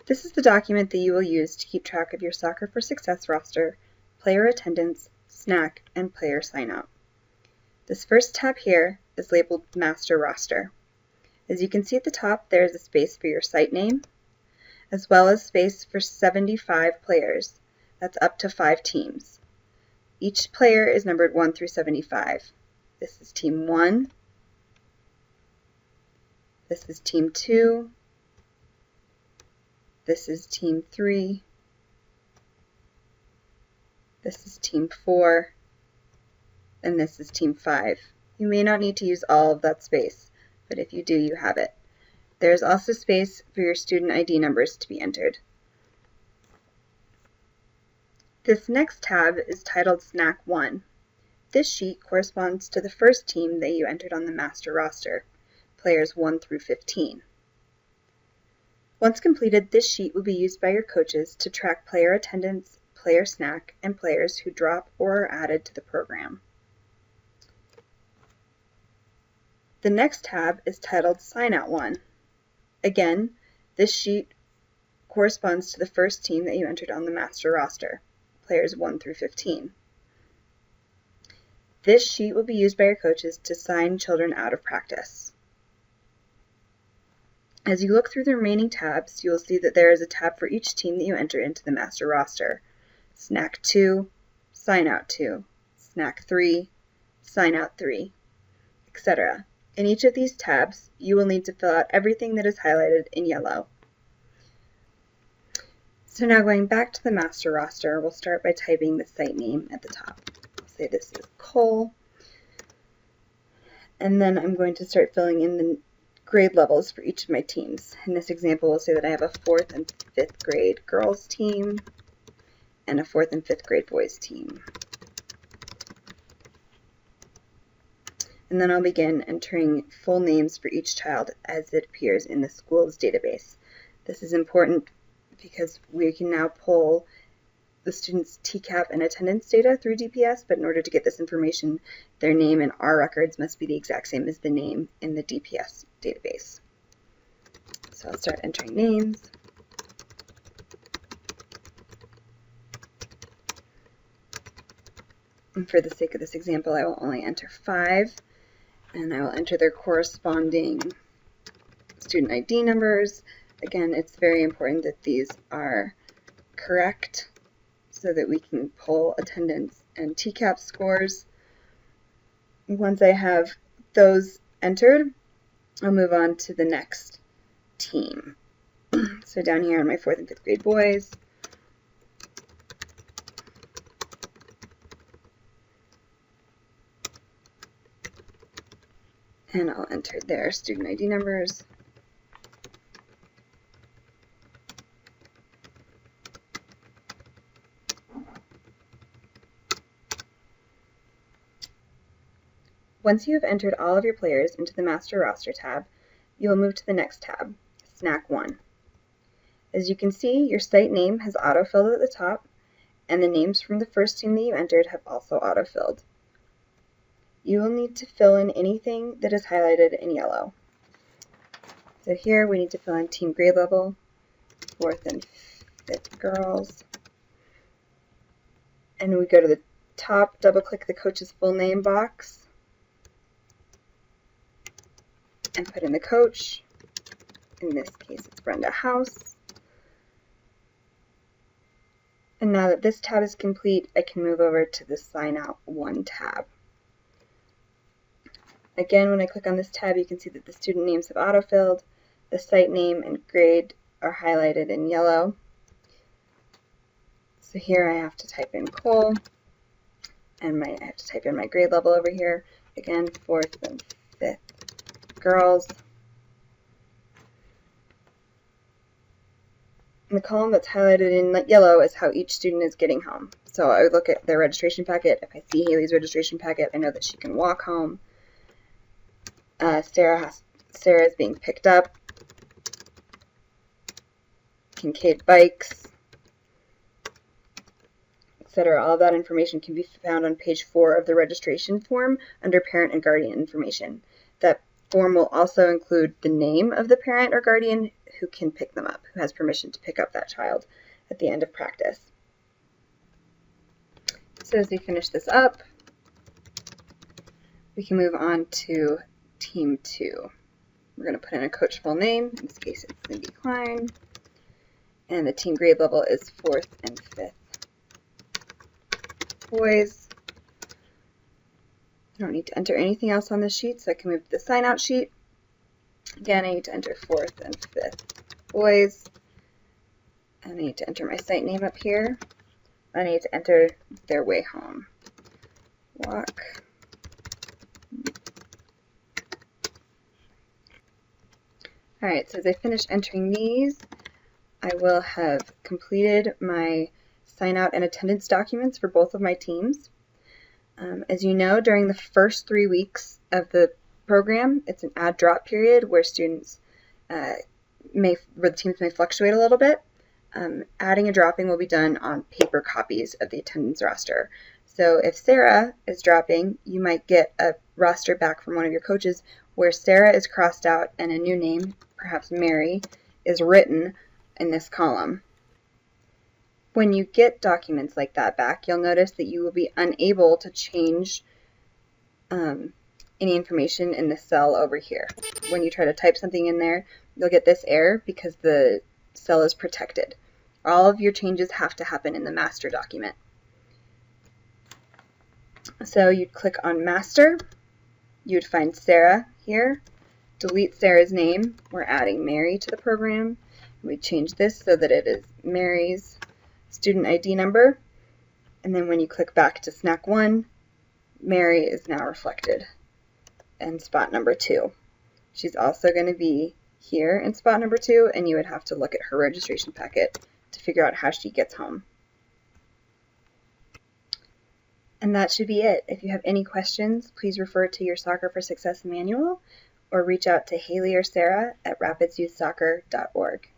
This is the document that you will use to keep track of your Soccer for Success roster, player attendance, snack, and player sign-out. This first tab here is labeled Master Roster. As you can see at the top, there is a space for your site name, as well as space for 75 players. That's up to 5 teams. Each player is numbered 1 through 75. This is Team 1. This is Team 2. This is Team 3. This is Team 4. And this is Team 5. You may not need to use all of that space, but if you do, you have it. There is also space for your student ID numbers to be entered. This next tab is titled Snack 1. This sheet corresponds to the first team that you entered on the master roster, players 1 through 15. Once completed, this sheet will be used by your coaches to track player attendance, player snack, and players who drop or are added to the program. The next tab is titled Sign Out 1. Again, this sheet corresponds to the first team that you entered on the master roster, players 1 through 15. This sheet will be used by your coaches to sign children out of practice. As you look through the remaining tabs, you will see that there is a tab for each team that you enter into the master roster. Snack 2, Sign Out 2, Snack 3, Sign Out 3, etc. In each of these tabs, you will need to fill out everything that is highlighted in yellow. So now going back to the master roster, we'll start by typing the site name at the top. I'll say this is Cole, and then I'm going to start filling in the grade levels for each of my teams. In this example, we'll say that I have a 4th and 5th grade girls team and a 4th and 5th grade boys team. And then I'll begin entering full names for each child as it appears in the school's database. This is important because we can now pull the students' TCAP and attendance data through DPS, but in order to get this information, their name in our records must be the exact same as the name in the DPS database. So I'll start entering names. And for the sake of this example, I will only enter 5, and I will enter their corresponding student ID numbers. Again, it's very important that these are correct so that we can pull attendance and TCAP scores. Once I have those entered, I'll move on to the next team. So down here are my 4th and 5th grade boys. And I'll enter their student ID numbers. Once you have entered all of your players into the Master Roster tab, you will move to the next tab, Snack 1. As you can see, your site name has autofilled at the top, and the names from the first team that you entered have also autofilled. You will need to fill in anything that is highlighted in yellow. So here we need to fill in team grade level, 4th and 5th girls. And we go to the top, double-click the coach's full name box, and put in the coach. In this case, it's Brenda House. And now that this tab is complete, I can move over to the Sign Out 1 tab. Again, when I click on this tab, you can see that the student names have autofilled, the site name and grade are highlighted in yellow. So here I have to type in Cole, and I have to type in my grade level over here. Again, 4th and 5th girls. And the column that's highlighted in yellow is how each student is getting home. So I would look at their registration packet. If I see Haley's registration packet, I know that she can walk home. Sarah is being picked up. Kincaid bikes, etc. All of that information can be found on page 4 of the registration form under parent and guardian information. That form will also include the name of the parent or guardian who can pick them up, who has permission to pick up that child at the end of practice. So as we finish this up, we can move on to Team 2. We're going to put in a coach full name. In this case, it's Cindy Klein. And the team grade level is 4th and 5th. Boys. I don't need to enter anything else on this sheet, so I can move to the sign-out sheet. Again, I need to enter 4th and 5th boys. And I need to enter my site name up here. I need to enter their way home. Walk. Alright, so as I finish entering these, I will have completed my sign-out and attendance documents for both of my teams. As you know, during the first 3 weeks of the program, it's an add-drop period where students where the teams may fluctuate a little bit. Adding and dropping will be done on paper copies of the attendance roster. So if Sarah is dropping, you might get a roster back from one of your coaches where Sarah is crossed out and a new name, perhaps Mary, is written in this column. When you get documents like that back, you'll notice that you will be unable to change any information in the cell over here. When you try to type something in there, you'll get this error because the cell is protected. All of your changes have to happen in the master document. So you'd click on master, you'd find Sarah here, delete Sarah's name, we're adding Mary to the program. We change this so that it is Mary's student ID number, and then when you click back to snack 1, Mary is now reflected in spot number 2. She's also going to be here in spot number 2, and you would have to look at her registration packet to figure out how she gets home. And that should be it. If you have any questions, please refer to your Soccer for Success manual or reach out to Haley or Sarah at rapidsyouthsoccer.org.